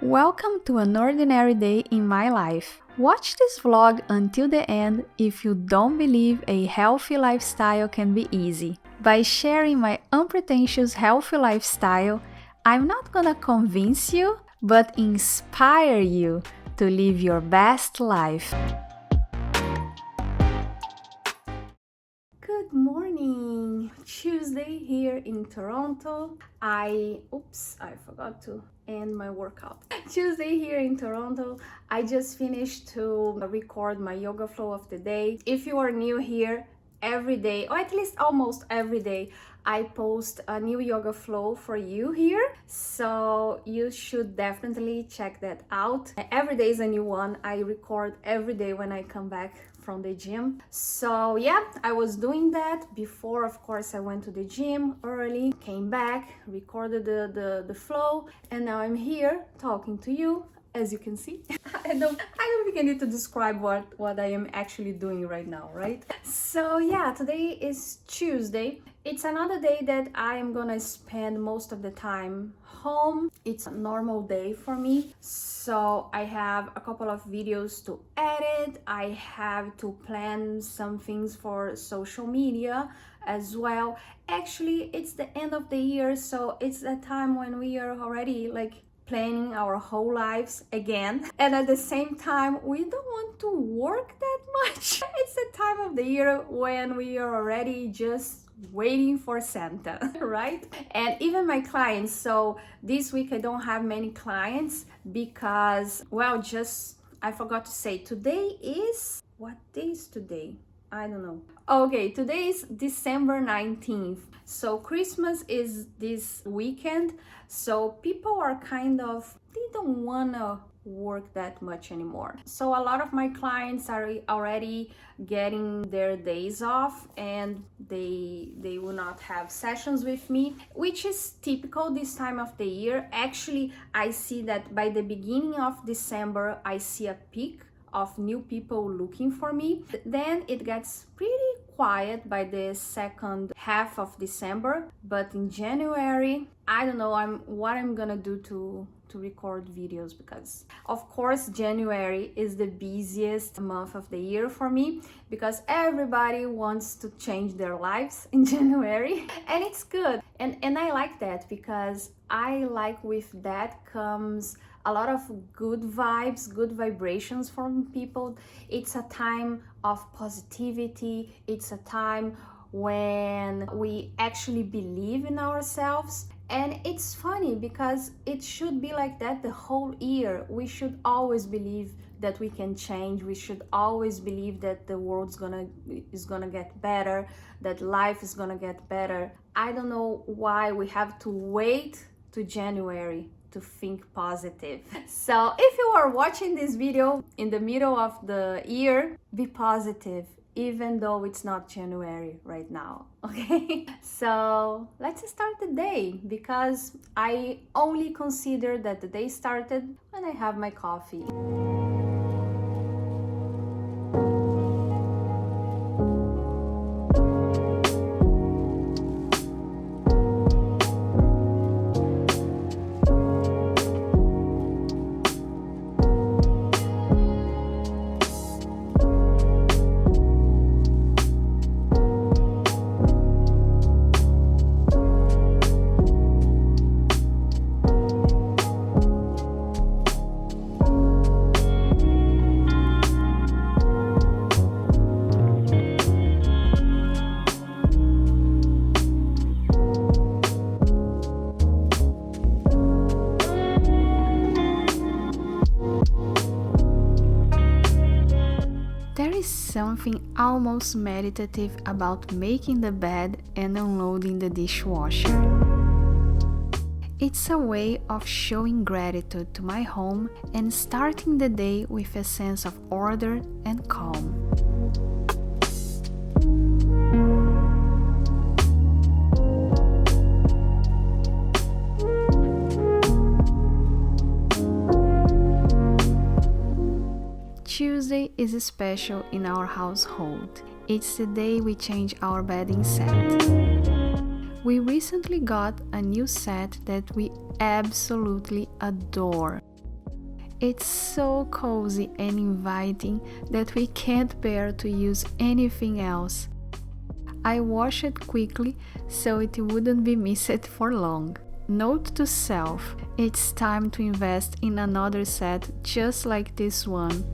Welcome to an ordinary day in my life. Watch this vlog until the end if you don't believe a healthy lifestyle can be easy. By sharing my unpretentious healthy lifestyle, I'm not gonna convince you, but inspire you to live your best life. Good morning! Tuesday here in Toronto. I forgot to end my workout. Tuesday here in Toronto. I just finished to record my yoga flow of the day. If you are new here, every day, or at least almost every day, I post a new yoga flow for you here. So you should definitely check that out. Every day is a new one. I record every day when I come back from the gym. So yeah, I was doing that before. Of course, I went to the gym early, came back, recorded the flow, and now I'm here talking to you. As you can see, I don't think I need to describe what I am actually doing right now, right? So yeah, today is Tuesday. It's another day that I am gonna spend most of the time home. It's a normal day for me. So I have a couple of videos to edit. I have to plan some things for social media as well. Actually, it's the end of the year, so it's the time when we are already planning our whole lives again, and at the same time we don't want to work that much. It's the time of the year when we are already just waiting for Santa, right? And even my clients. So this week I don't have many clients because, well, just I forgot to say, today is, what day is today? I don't know. Okay, today is December 19th. So Christmas is this weekend. So people are they don't wanna work that much anymore. So a lot of my clients are already getting their days off, and they will not have sessions with me, which is typical this time of the year. Actually, I see that by the beginning of December, I see a peak of new people looking for me. Then it gets pretty quiet by the second half of December, but in January, I don't know what I'm gonna do to record videos, because of course January is the busiest month of the year for me, because everybody wants to change their lives in January, and it's good, and I like that, because I like with that comes a lot of good vibes, good vibrations from people. It's a time of positivity. It's a time when we actually believe in ourselves. And it's funny because it should be like that the whole year. We should always believe that we can change. We should always believe that the world's is gonna get better, that life is gonna get better. I don't know why we have to wait to January to think positive. So if you are watching this video in the middle of the year, be positive, even though it's not January right now, okay? So let's start the day, because I only consider that the day started when I have my coffee. There is something almost meditative about making the bed and unloading the dishwasher. It's a way of showing gratitude to my home and starting the day with a sense of order and calm. Tuesday is special in our household. It's the day we change our bedding set. We recently got a new set that we absolutely adore. It's so cozy and inviting that we can't bear to use anything else. I wash it quickly so it wouldn't be missed for long. Note to self, it's time to invest in another set just like this one.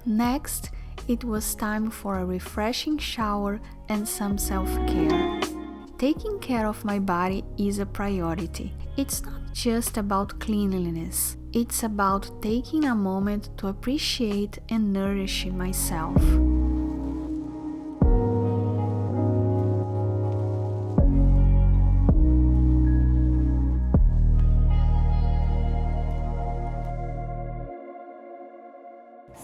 Next, it was time for a refreshing shower and some self-care. Taking care of my body is a priority. It's not just about cleanliness, it's about taking a moment to appreciate and nourish myself.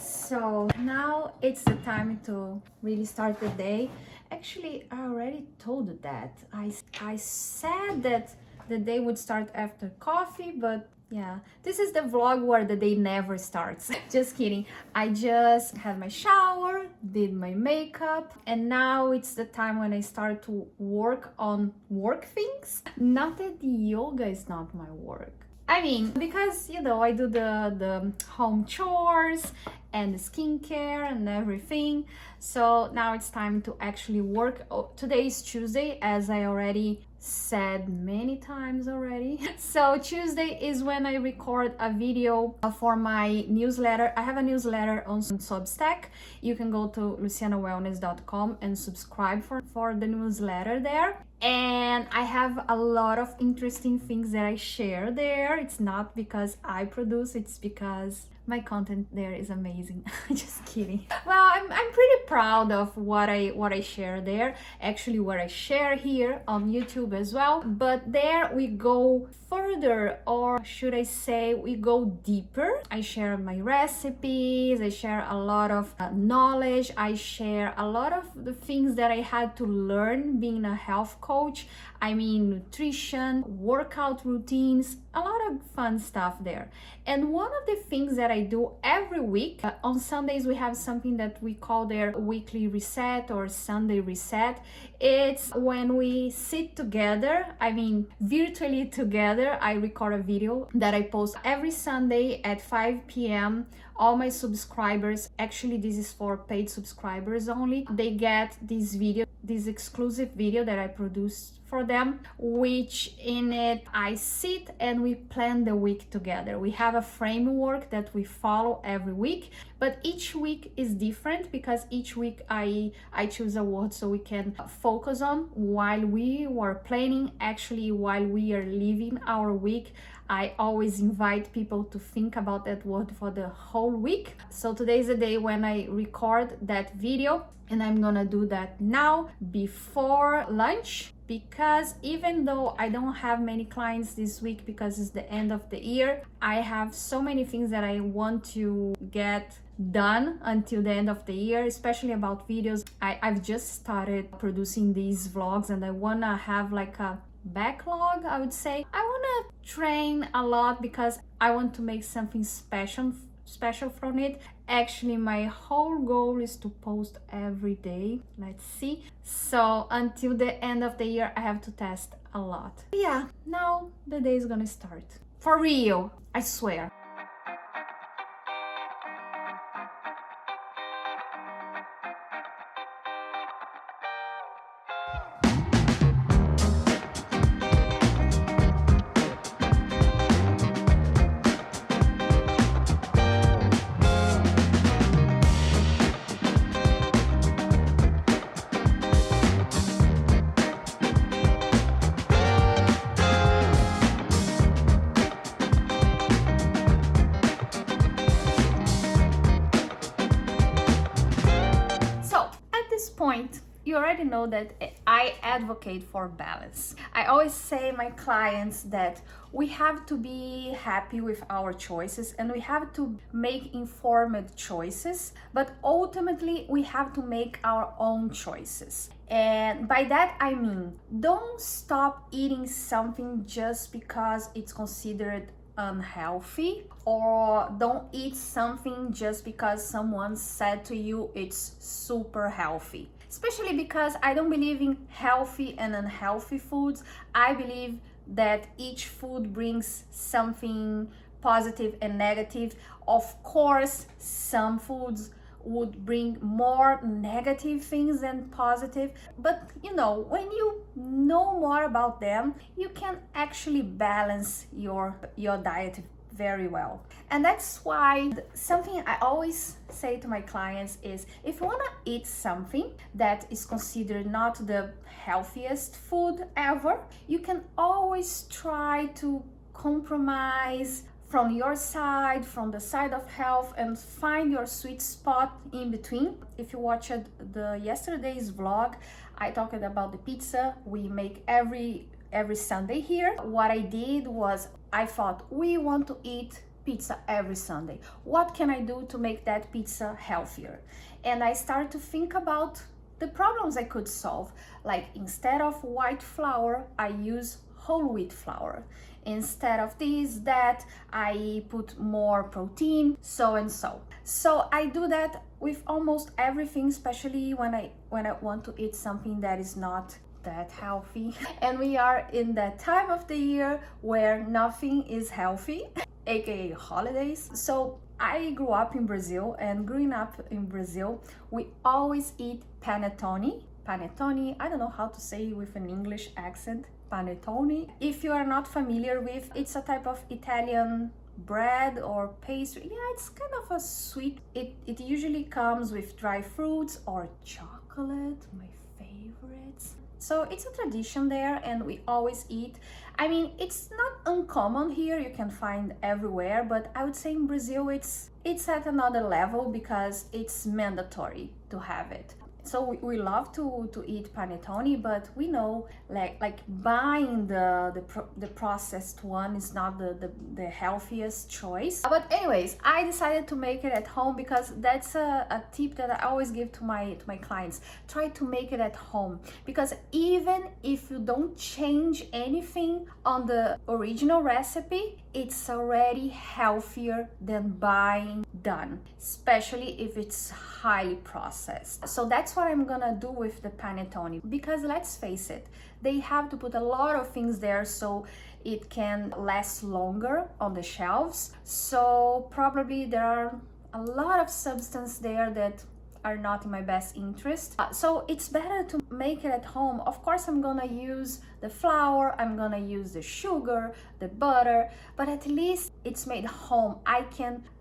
So now it's the time to really start the day. Actually, I already told you that. I said that the day would start after coffee, but yeah, this is the vlog where the day never starts. Just kidding. I just had my shower, did my makeup, and now it's the time when I start to work on work things. Not that the yoga is not my work. I mean, because I do the home chores and the skincare and everything. So now it's time to actually work. Oh, today is Tuesday, as I already said many times already. So Tuesday is when I record a video for my newsletter. I have a newsletter on Substack. You can go to lucianawellness.com and subscribe for the newsletter there. And I have a lot of interesting things that I share there. It's not because I produce, it's because my content there is amazing. Just kidding. Well, I'm pretty proud of what I share there. Actually, what I share here on YouTube as well. But there we go further, or should I say we go deeper. I share my recipes, I share a lot of knowledge, I share a lot of the things that I had to learn being a health coach. I mean, nutrition, workout routines, a lot of fun stuff there. And one of the things that I do every week, on Sundays we have something that we call their weekly reset or Sunday reset. It's when we sit together, I mean virtually together. I record a video that I post every Sunday at 5 p.m. All my subscribers, actually this is for paid subscribers only, they get this video, this exclusive video that I produced for them, which in it I sit and we plan the week together. We have a framework that we follow every week, but each week is different because each week I choose a word so we can focus on while we were planning. Actually, while we are living our week, I always invite people to think about that word for the whole week. So today is the day when I record that video, and I'm gonna do that now before lunch, because even though I don't have many clients this week because it's the end of the year, I have so many things that I want to get done until the end of the year, especially about videos. I've just started producing these vlogs and I wanna have like a backlog, I would say. I want to train a lot because I want to make something special from it. Actually, my whole goal is to post every day. Let's see. So until the end of the year, I have to test a lot. Yeah, now the day is gonna start. For real, I swear. Point, you already know that I advocate for balance. I always say my clients that we have to be happy with our choices and we have to make informed choices, but ultimately we have to make our own choices. And by that I mean, don't stop eating something just because it's considered unhealthy, or don't eat something just because someone said to you it's super healthy. Especially because I don't believe in healthy and unhealthy foods. I believe that each food brings something positive and negative. Of course, some foods would bring more negative things than positive, but you know, when you know more about them, you can actually balance your diet very well. And that's why something I always say to my clients is, if you want to eat something that is considered not the healthiest food ever, you can always try to compromise from your side, from the side of health, and find your sweet spot in between. If you watched the yesterday's vlog, I talked about the pizza we make every Sunday here. What I did was, I thought, we want to eat pizza every Sunday. What can I do to make that pizza healthier? And I started to think about the problems I could solve. Like, instead of white flour, I use whole wheat flour. Instead of this, that, I put more protein, so and so. So I do that with almost everything, especially when I want to eat something that is not that healthy. And we are in that time of the year where nothing is healthy, aka holidays. So I grew up in Brazil, and growing up in Brazil, we always eat panettone. Panettone, I don't know how to say it with an English accent. Panettone. If you are not familiar with, it's a type of Italian bread or pastry. Yeah, it's kind of a sweet. It usually comes with dry fruits or chocolate, my favorites. So it's a tradition there, and we always eat. I mean, it's not uncommon here, you can find everywhere, but I would say in Brazil it's at another level because it's mandatory to have it. So we love to eat panettone, but we know like buying the processed one is not the healthiest choice. But anyways, I decided to make it at home because that's a tip that I always give to my clients. Try to make it at home, because even if you don't change anything on the original recipe, it's already healthier than buying done, especially if it's highly processed. So that's what I'm gonna do with the panettone, because let's face it, they have to put a lot of things there so it can last longer on the shelves. So probably there are a lot of substance there that are not in my best interest. So it's better to make it at home. Of course, I'm gonna use the flour, I'm gonna use the sugar, the butter, but at least it's made home.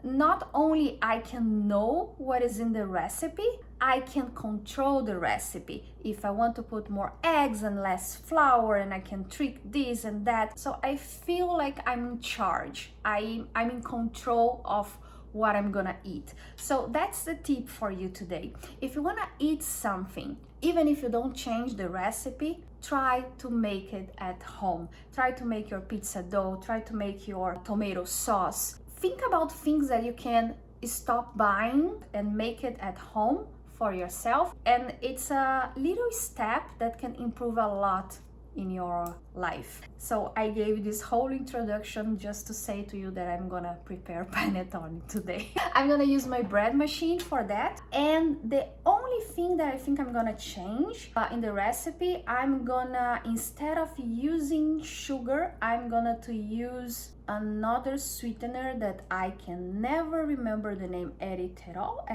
Not only I can know what is in the recipe, I can control the recipe. If I want to put more eggs and less flour, and I can trick this and that. So I feel like I'm in charge. I'm in control of what I'm gonna eat. So that's the tip for you today. If you wanna eat something, even if you don't change the recipe, try to make it at home. Try to make your pizza dough, try to make your tomato sauce. Think about things that you can stop buying and make it at home for yourself. And it's a little step that can improve a lot in your life. So I gave this whole introduction just to say to you that I'm gonna prepare panettone today. I'm gonna use my bread machine for that, and the only thing that I think I'm gonna change in the recipe, I'm gonna, instead of using sugar, I'm gonna to use another sweetener that I can never remember the name. Erythritol,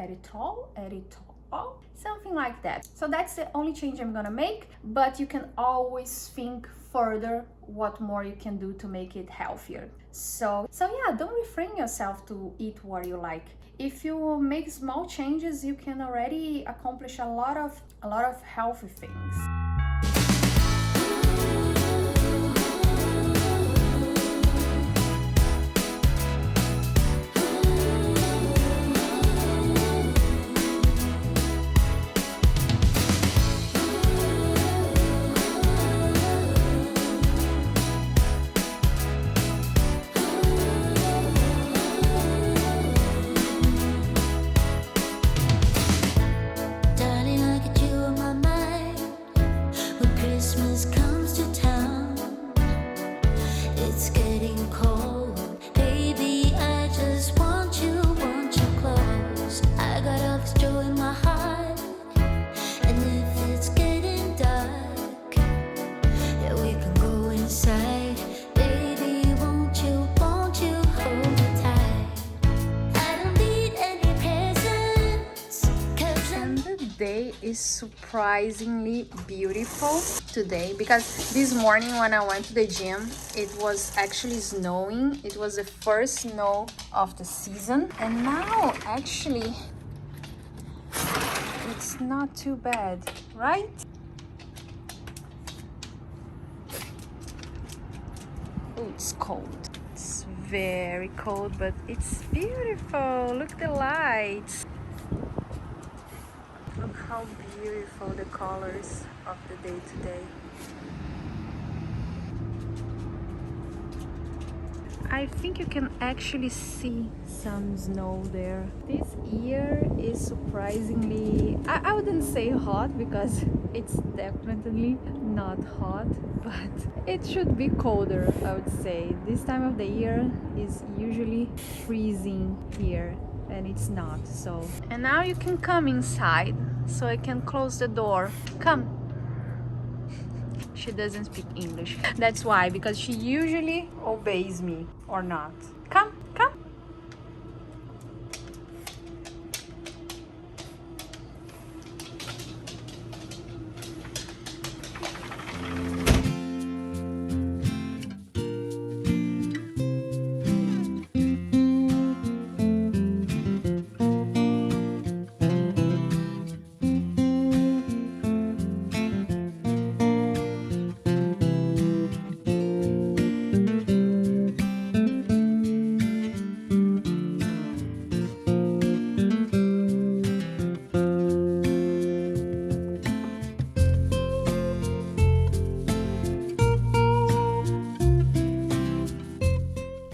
something like that. So that's the only change I'm gonna make, but you can always think further what more you can do to make it healthier. So yeah, don't refrain yourself to eat what you like. If you make small changes, you can already accomplish a lot of healthy things. is surprisingly beautiful today, because this morning when I went to the gym, it was actually snowing. It was the first snow of the season, and now actually it's not too bad, right? Oh, it's cold. It's very cold, but it's beautiful. Look at the lights. Look how beautiful the colors of the day today. I think you can actually see some snow there. This year is surprisingly, I wouldn't say hot, because it's definitely not hot, but it should be colder, I would say. This time of the year is usually freezing here, and it's not. So, and now you can come inside, so I can close the door. Come. She doesn't speak English. That's why, because she usually obeys me or not. Come, come.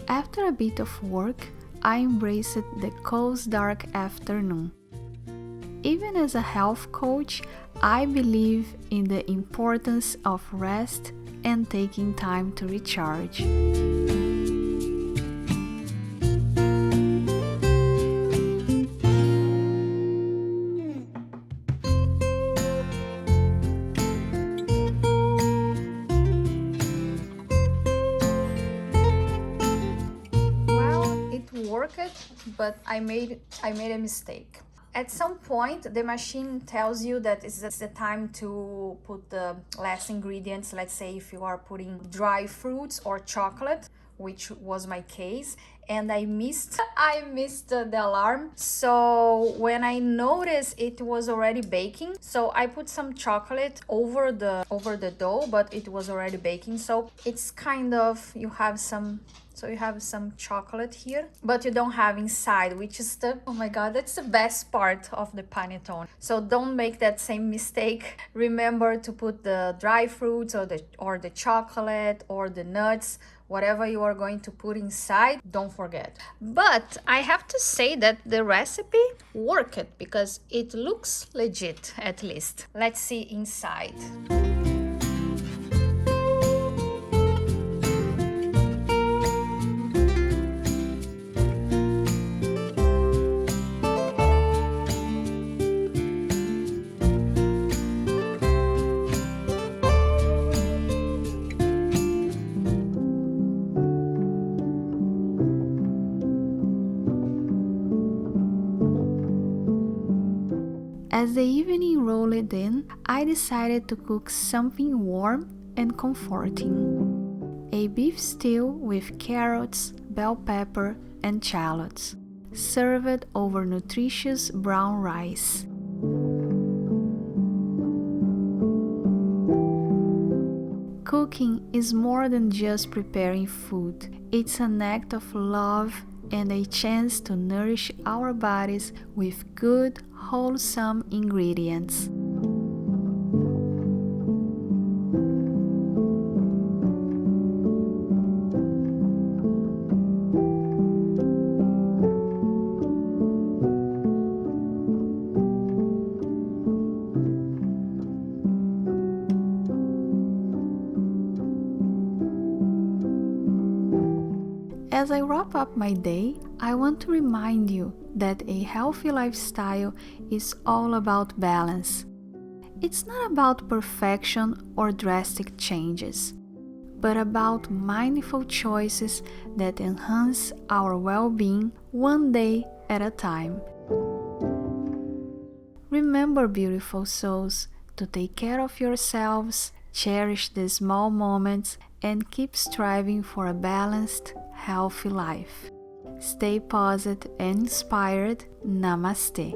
After a bit of work, I embraced the cold dark afternoon. Even as a health coach, I believe in the importance of rest and taking time to recharge. But I made a mistake. At some point, the machine tells you that it's the time to put the last ingredients. Let's say if you are putting dry fruits or chocolate, which was my case, and I missed the alarm. So when I noticed it was already baking, so I put some chocolate over the dough, but it was already baking. So it's kind of, you have some chocolate here, but you don't have inside, which is oh my god, that's the best part of the panettone. So don't make that same mistake. Remember to put the dry fruits or the chocolate or the nuts, whatever you are going to put inside, don't forget. But I have to say that the recipe worked, because it looks legit, at least. Let's see inside. As the evening rolled in, I decided to cook something warm and comforting. A beef stew with carrots, bell pepper, and shallots, served over nutritious brown rice. Cooking is more than just preparing food. It's an act of love and a chance to nourish our bodies with good, wholesome ingredients. As I wrap up my day, I want to remind you that a healthy lifestyle is all about balance. It's not about perfection or drastic changes, but about mindful choices that enhance our well-being one day at a time. Remember, beautiful souls, to take care of yourselves, cherish the small moments, and keep striving for a balanced, healthy life. Stay positive and inspired. Namaste.